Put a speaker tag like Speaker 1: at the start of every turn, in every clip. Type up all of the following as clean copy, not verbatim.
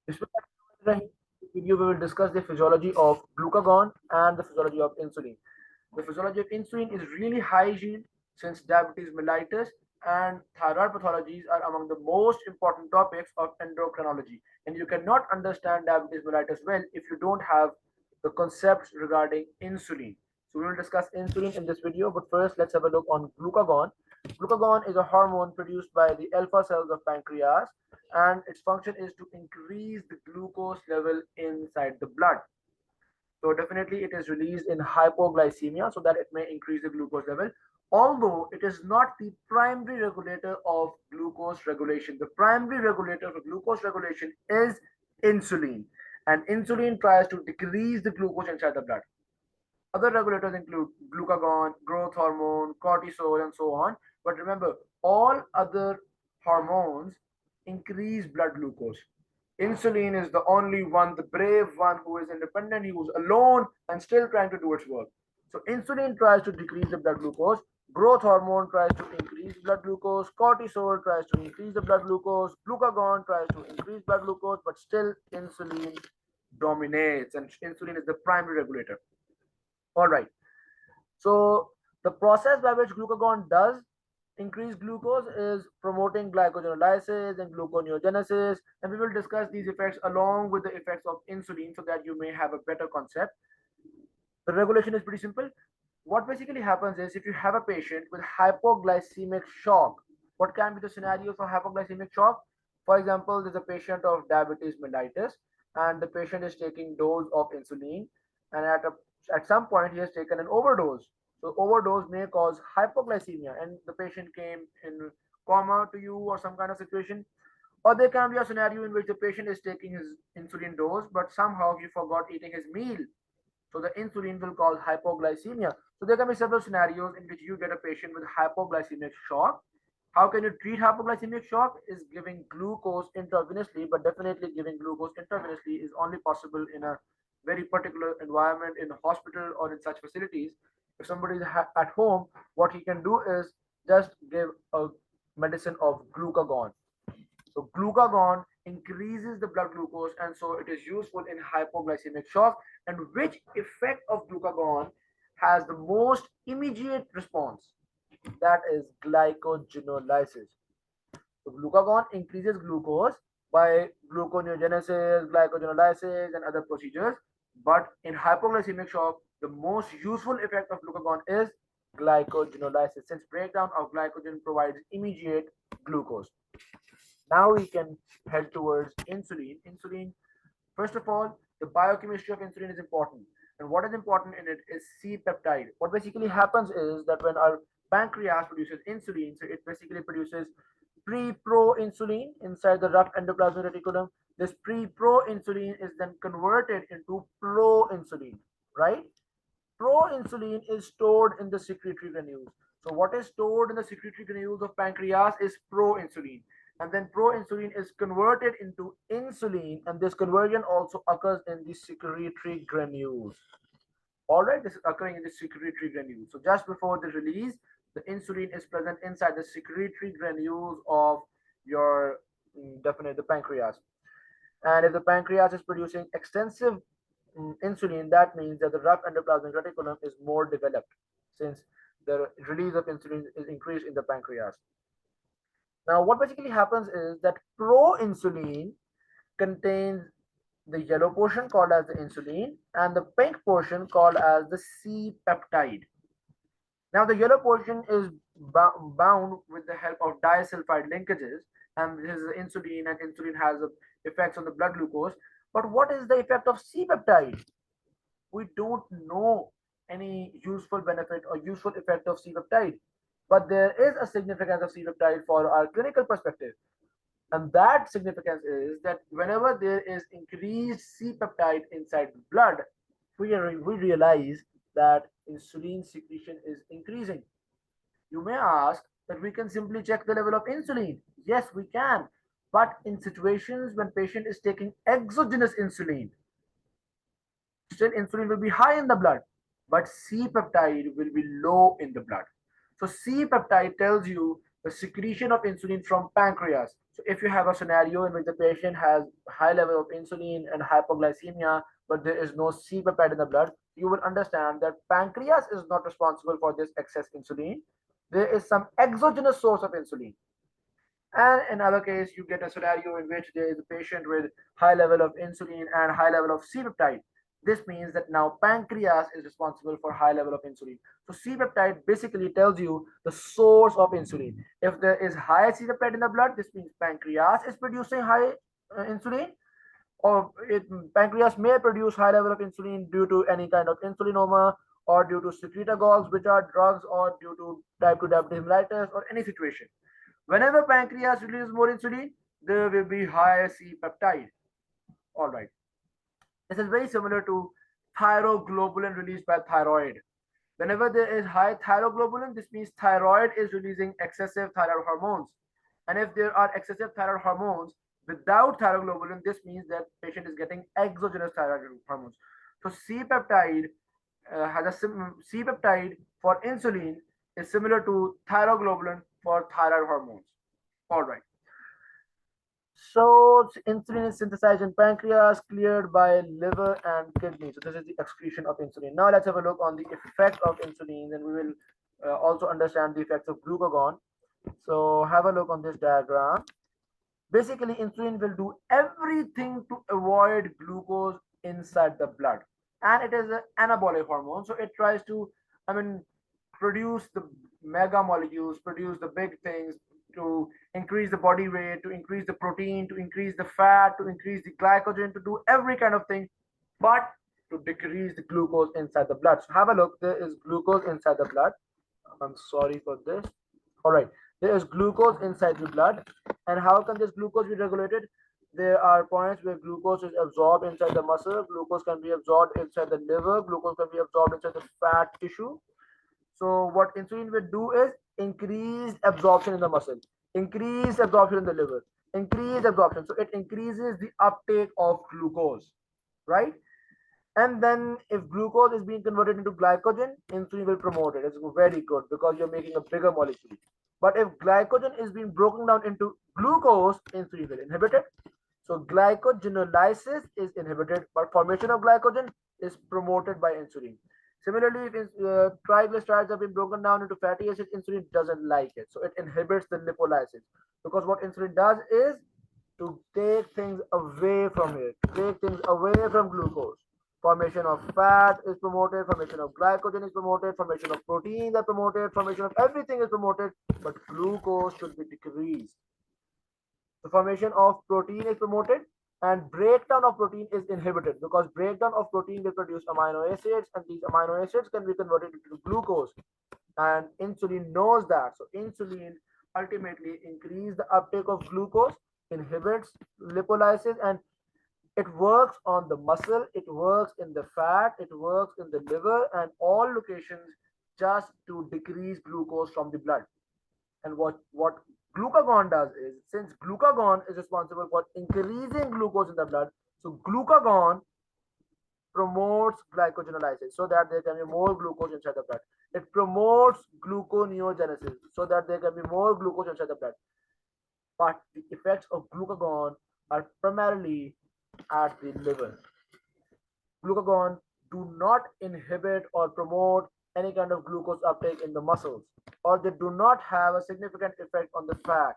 Speaker 1: This video we will discuss the physiology of glucagon and the physiology of insulin. The physiology of insulin is really hygiene since diabetes mellitus and thyroid pathologies are among the most important topics of endocrinology. And you cannot understand diabetes mellitus well if you don't have the concepts regarding insulin. So we will discuss insulin in this video, but first let's have a look on glucagon. Glucagon is a hormone produced by the alpha cells of pancreas, and its function is to increase the glucose level inside the blood. So definitely it is released in hypoglycemia so that it may increase the glucose level. Although it is not the primary regulator of glucose regulation. The primary regulator for glucose regulation is insulin. And insulin tries to decrease the glucose inside the blood. Other regulators include glucagon, growth hormone, cortisol, and so on. But remember, all other hormones increase blood glucose. Insulin is the only one, the brave one who is independent, who is alone and still trying to do its work. So insulin tries to decrease the blood glucose. Growth hormone tries to increase blood glucose. Cortisol tries to increase the blood glucose. Glucagon tries to increase blood glucose, but still insulin dominates, and insulin is the primary regulator. All right. So the process by which glucagon does increase glucose is promoting glycogenolysis and gluconeogenesis, and we will discuss these effects along with the effects of insulin so that you may have a better concept. The regulation is pretty simple. What basically happens is if you have a patient with hypoglycemic shock, what can be the scenario for hypoglycemic shock? For example, there's a patient of diabetes mellitus, and the patient is taking dose of insulin, and at some point he has taken an overdose. So overdose may cause hypoglycemia, and the patient came in coma to you or some kind of situation. Or there can be a scenario in which the patient is taking his insulin dose, but somehow he forgot eating his meal. So the insulin will cause hypoglycemia. So there can be several scenarios in which you get a patient with hypoglycemic shock. How can you treat hypoglycemic shock? Is giving glucose intravenously, but definitely giving glucose intravenously is only possible in a very particular environment in a hospital or in such facilities. If somebody is at home, what he can do is just give a medicine of glucagon. So glucagon increases the blood glucose, and so it is useful in hypoglycemic shock. And which effect of glucagon has the most immediate response? That is glycogenolysis. So glucagon increases glucose by gluconeogenesis, glycogenolysis, and other procedures. But in hypoglycemic shock, the most useful effect of glucagon is glycogenolysis, since breakdown of glycogen provides immediate glucose. Now we can head towards insulin. Insulin, first of all, the biochemistry of insulin is important. And what is important in it is C-peptide. What basically happens is that when our pancreas produces insulin, so it basically produces pre-pro-insulin inside the rough endoplasmic reticulum. This pre-pro-insulin is then converted into pro-insulin, right? Pro-insulin is stored in the secretory granules. So what is stored in the secretory granules of pancreas is pro-insulin. And then pro-insulin is converted into insulin, and this conversion also occurs in the secretory granules. All right, this is occurring in the secretory granules. So just before the release, the insulin is present inside the secretory granules of your definitely the pancreas. And if the pancreas is producing extensive insulin, that means that the rough endoplasmic reticulum is more developed, since the release of insulin is increased in the pancreas. Now, what basically happens is that proinsulin contains the yellow portion called as the insulin and the pink portion called as the C-peptide. Now, the yellow portion is bound with the help of disulfide linkages, and this is insulin, and insulin has effects on the blood glucose. But what is the effect of C-peptide? We don't know any useful benefit or useful effect of C-peptide, but there is a significance of C-peptide for our clinical perspective. And that significance is that whenever there is increased C-peptide inside the blood, we realize that insulin secretion is increasing. You may ask that we can simply check the level of insulin. Yes, we can. But in situations when patient is taking exogenous insulin, still insulin will be high in the blood, but C-peptide will be low in the blood. So C-peptide tells you the secretion of insulin from pancreas. So if you have a scenario in which the patient has high level of insulin and hypoglycemia, but there is no C-peptide in the blood, you will understand that pancreas is not responsible for this excess insulin. There is some exogenous source of insulin. And in other case, you get a scenario in which there is a patient with high level of insulin and high level of C-peptide. This means that now pancreas is responsible for high level of insulin. So C-peptide basically tells you the source of insulin. If there is high C-peptide in the blood, this means pancreas is producing high insulin, or pancreas may produce high level of insulin due to any kind of insulinoma, or due to secretagogues, which are drugs, or due to type 2 diabetes mellitus, or any situation. Whenever pancreas releases more insulin, there will be higher C-peptide. All right. This is very similar to thyroglobulin released by thyroid. Whenever there is high thyroglobulin, this means thyroid is releasing excessive thyroid hormones. And if there are excessive thyroid hormones without thyroglobulin, this means that patient is getting exogenous thyroid hormones. So C-peptide C-peptide for insulin is similar to thyroglobulin for thyroid hormones. All right. So insulin is synthesized in pancreas, cleared by liver and kidney. So this is the excretion of insulin. Now let's have a look on the effect of insulin, and we will also understand the effects of glucagon. So have a look on this diagram. Basically, insulin will do everything to avoid glucose inside the blood, and it is an anabolic hormone. So it tries to, I mean, produce the mega molecules, produce the big things, to increase the body weight, to increase the protein, to increase the fat, to increase the glycogen, to do every kind of thing, but to decrease the glucose inside the blood. So have a look. There is glucose inside the blood. I'm sorry for this. All right. There is glucose inside the blood. And how can this glucose be regulated? There are points where glucose is absorbed inside the muscle, glucose can be absorbed inside the liver, glucose can be absorbed inside the fat tissue. So what insulin will do is increase absorption in the muscle, increase absorption in the liver, increase absorption. So it increases the uptake of glucose, right? And then if glucose is being converted into glycogen, insulin will promote it. It's very good because you're making a bigger molecule. But if glycogen is being broken down into glucose, insulin will inhibit it. So glycogenolysis is inhibited, but formation of glycogen is promoted by insulin. Similarly, if triglycerides have been broken down into fatty acids, insulin doesn't like it. So it inhibits the lipolysis. Because what insulin does is to take things away from it, take things away from glucose. Formation of fat is promoted, formation of glycogen is promoted, formation of proteins are promoted, formation of everything is promoted, but glucose should be decreased. The formation of protein is promoted and breakdown of protein is inhibited, because breakdown of protein will produce amino acids, and these amino acids can be converted into glucose, and insulin knows that. So insulin ultimately increase the uptake of glucose, inhibits lipolysis, and it works on the muscle, it works in the fat, it works in the liver, and all locations, just to decrease glucose from the blood. And what glucagon does is, since glucagon is responsible for increasing glucose in the blood, so glucagon promotes glycogenolysis so that there can be more glucose inside the blood. It promotes gluconeogenesis so that there can be more glucose inside the blood. But the effects of glucagon are primarily at the liver. Glucagon do not inhibit or promote any kind of glucose uptake in the muscles, or they do not have a significant effect on the fat.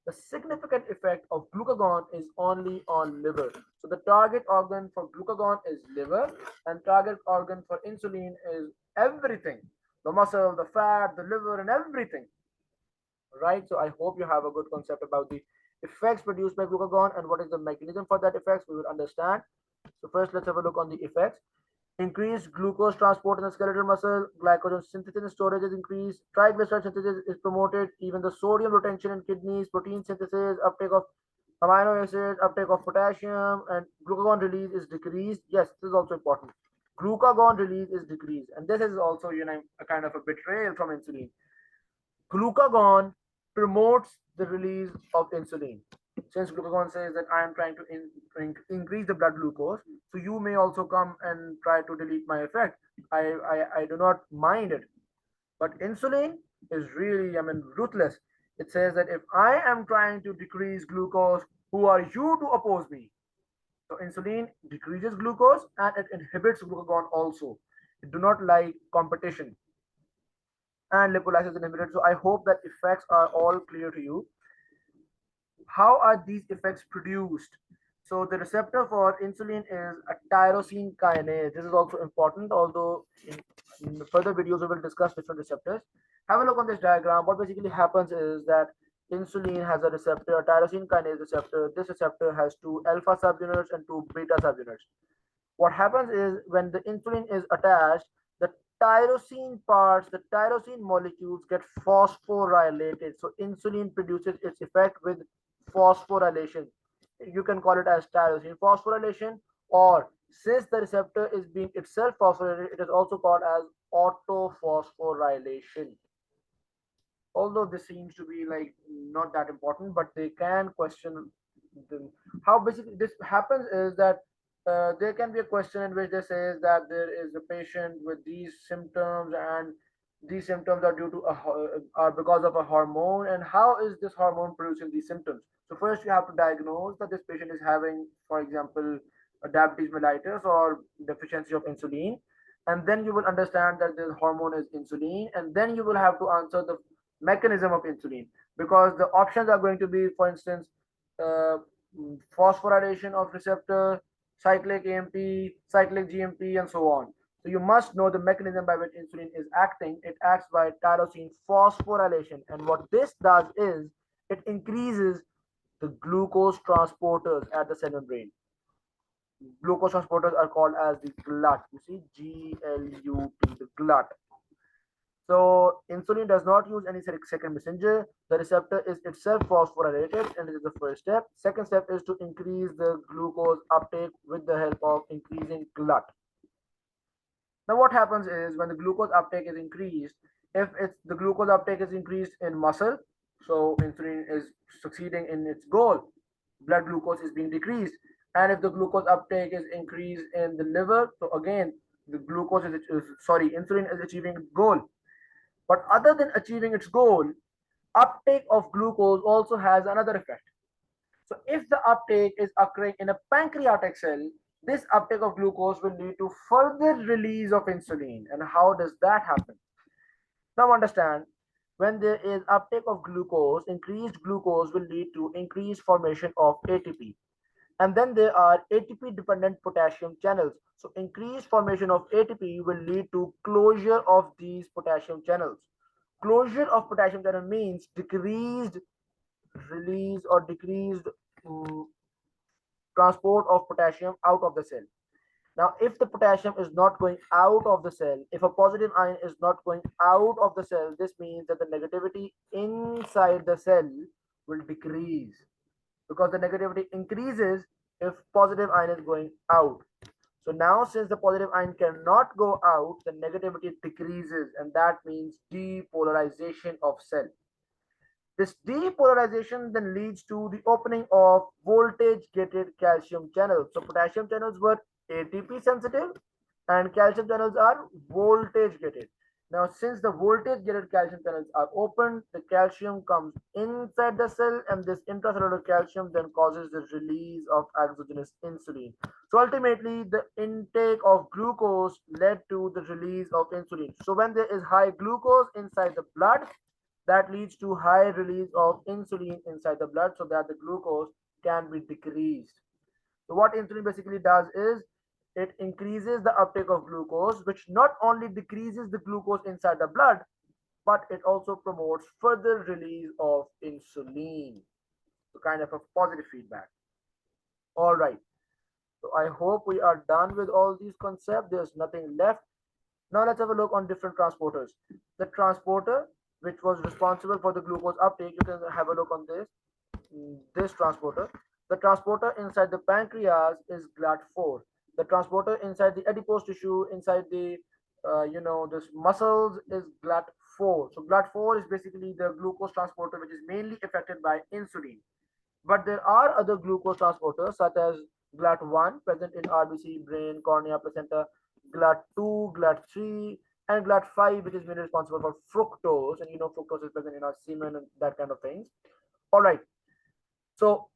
Speaker 1: The significant effect of glucagon is only on liver. So the target organ for glucagon is liver, and target organ for insulin is everything: the muscle, the fat, the liver, and everything. Right? So I hope you have a good concept about the effects produced by glucagon and what is the mechanism for that effects. We will understand. So first, let's have a look on the effects. Increased glucose transport in the skeletal muscle, glycogen synthesis and storage is increased, triglyceride synthesis is promoted, even the sodium retention in kidneys, protein synthesis, uptake of amino acids, uptake of potassium, and glucagon release is decreased. Yes, this is also important. Glucagon release is decreased, and this is also, a kind of a betrayal from insulin. Glucagon promotes the release of insulin. Since glucagon says that I am trying to increase the blood glucose, so you may also come and try to delete my effect. I do not mind it. But insulin is really, ruthless. It says that if I am trying to decrease glucose, who are you to oppose me? So insulin decreases glucose and it inhibits glucagon also. It do not like competition, and lipolysis inhibited. So I hope that effects are all clear to you. How are these effects produced? So the receptor for insulin is a tyrosine kinase. This is also important, although in further videos we will discuss different receptors. Have a look on this diagram. What basically happens is that insulin has a receptor, a tyrosine kinase receptor. This receptor has two alpha subunits and two beta subunits. What happens is when the insulin is attached, the tyrosine parts, the tyrosine molecules get phosphorylated. So insulin produces its effect with phosphorylation. You can call it as tyrosine phosphorylation, or since the receptor is being itself phosphorylated, it is also called as autophosphorylation. Although this seems to be like not that important, but they can question the, how basically this happens is that there can be a question in which they say that there is a patient with these symptoms, and these symptoms are due to are because of a hormone, and how is this hormone producing these symptoms? So first you have to diagnose that this patient is having, for example, a diabetes mellitus or deficiency of insulin, and then you will understand that the hormone is insulin, and then you will have to answer the mechanism of insulin, because the options are going to be, for instance, uh, phosphorylation of receptor, cyclic AMP, cyclic GMP, and so on. So you must know the mechanism by which insulin is acting. It acts by tyrosine phosphorylation, and what this does is it increases the glucose transporters at the cell membrane. Glucose transporters are called as the GLUT. You see, GLUT, the GLUT. So insulin does not use any second messenger. The receptor is itself phosphorylated, and this is the first step. Second step is to increase the glucose uptake with the help of increasing GLUT. Now what happens is when the glucose uptake is increased, if it's the glucose uptake is increased in muscle, so insulin is succeeding in its goal, blood glucose is being decreased. And if the glucose uptake is increased in the liver, so again the glucose insulin is achieving its goal. But other than achieving its goal, uptake of glucose also has another effect. So if the uptake is occurring in a pancreatic cell, this uptake of glucose will lead to further release of insulin. And how does that happen? Now understand, when there is uptake of glucose, increased glucose will lead to increased formation of ATP. And then there are ATP dependent potassium channels. So increased formation of ATP will lead to closure of these potassium channels. Closure of potassium channel means decreased release or decreased um, transport of potassium out of the cell. Now, if the potassium is not going out of the cell, if a positive ion is not going out of the cell, this means that the negativity inside the cell will decrease, because the negativity increases if positive ion is going out. So now since the positive ion cannot go out, the negativity decreases, and that means depolarization of cell. This depolarization then leads to the opening of voltage gated calcium channels. So potassium channels were ATP sensitive and calcium channels are voltage gated. Now, since the voltage gated calcium channels are open, the calcium comes inside the cell, and this intracellular calcium then causes the release of exogenous insulin. So ultimately, the intake of glucose led to the release of insulin. So when there is high glucose inside the blood, that leads to high release of insulin inside the blood, so that the glucose can be decreased. So what insulin basically does is it increases the uptake of glucose, which not only decreases the glucose inside the blood, but it also promotes further release of insulin. So kind of a positive feedback. All right. So I hope we are done with all these concepts. There's nothing left. Now let's have a look on different transporters. The transporter, which was responsible for the glucose uptake, you can have a look on this transporter. The transporter inside the pancreas is GLUT4. The transporter inside the adipose tissue, inside the this muscles, is GLUT4. So GLUT4 is basically the glucose transporter, which is mainly affected by insulin. But there are other glucose transporters such as GLUT1 present in RBC, brain, cornea, placenta, GLUT2, GLUT3. and GLUT5, which is mainly responsible for fructose, and fructose is present in our semen and that kind of things. All right. So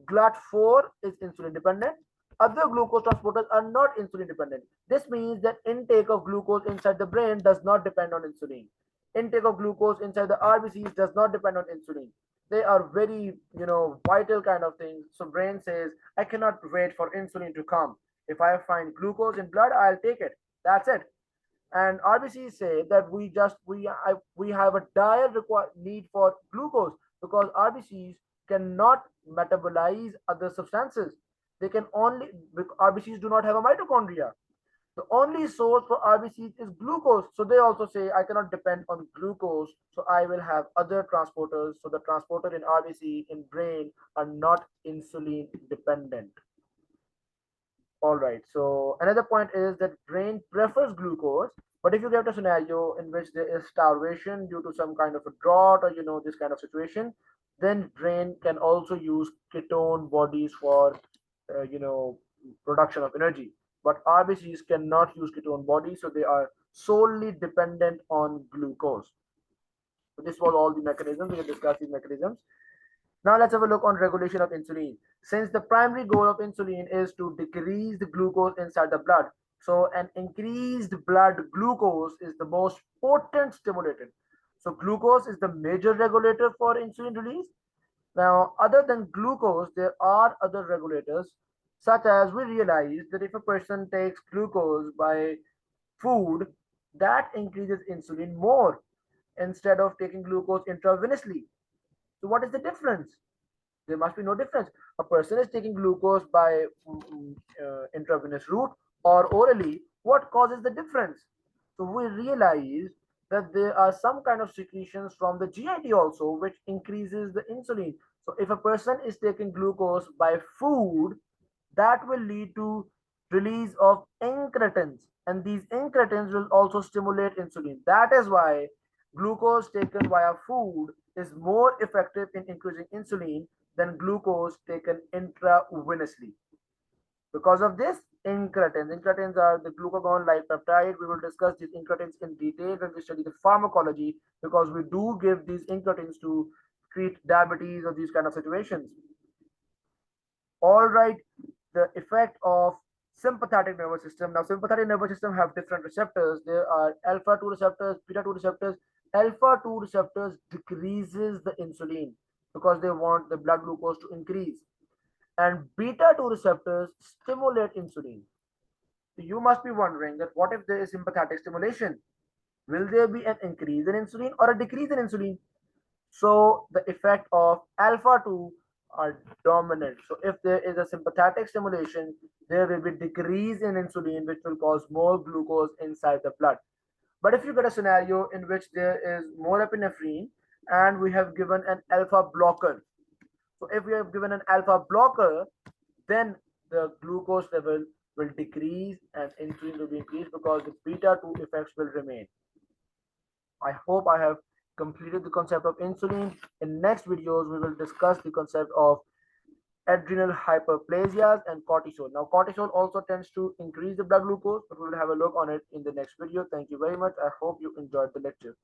Speaker 1: GLUT4 is insulin dependent. Other glucose transporters are not insulin dependent. This means that intake of glucose inside the brain does not depend on insulin. Intake of glucose inside the RBCs does not depend on insulin. They are very, vital kind of things. So brain says, I cannot wait for insulin to come. If I find glucose in blood, I'll take it. That's it. And RBCs say that we have a dire need for glucose because RBCs cannot metabolize other substances. They can only RBCs do not have a mitochondria. The only source for RBCs is glucose. So they also say I cannot depend on glucose. So I will have other transporters. So the transporter in RBC in brain are not insulin dependent. All right. So another point is that brain prefers glucose, but if you get a scenario in which there is starvation due to some kind of a drought or this kind of situation, then brain can also use ketone bodies for production of energy. But RBCs cannot use ketone bodies, so they are solely dependent on glucose. So this was all the mechanisms. We have discussed these mechanisms. Now let's have a look on regulation of insulin. Since the primary goal of insulin is to decrease the glucose inside the blood, so an increased blood glucose is the most potent stimulator. So glucose is the major regulator for insulin release. Now, other than glucose, there are other regulators, such as we realize that if a person takes glucose by food, that increases insulin more instead of taking glucose intravenously. So what is the difference? There must be no difference. A person is taking glucose by intravenous route or orally. What causes the difference? So we realize that there are some kind of secretions from the GIT also, which increases the insulin. So if a person is taking glucose by food, that will lead to release of incretins, and these incretins will also stimulate insulin. That is why glucose taken via food is more effective in increasing insulin than glucose taken intravenously. Because of this, incretins are the glucagon-like peptide. We will discuss these incretins in detail when we study the pharmacology, because we do give these incretins to treat diabetes or these kind of situations. All right, the effect of sympathetic nervous system. Now, sympathetic nervous system have different receptors. There are alpha 2 receptors, beta 2 receptors. Alpha 2 receptors decreases the insulin because they want the blood glucose to increase. And beta 2 receptors stimulate insulin. So you must be wondering that what if there is sympathetic stimulation? Will there be an increase in insulin or a decrease in insulin? So the effect of alpha 2 are dominant. So if there is a sympathetic stimulation, there will be decrease in insulin, which will cause more glucose inside the blood. But if you get a scenario in which there is more epinephrine and we have given an alpha blocker, so if we have given an alpha blocker, then the glucose level will decrease and insulin will be increased because the beta 2 effects will remain. I hope I have completed the concept of insulin. In next videos, we will discuss the concept of adrenal hyperplasias and cortisol. Now, cortisol also tends to increase the blood glucose, but we will have a look on it in the next video. Thank you very much. I hope you enjoyed the lecture.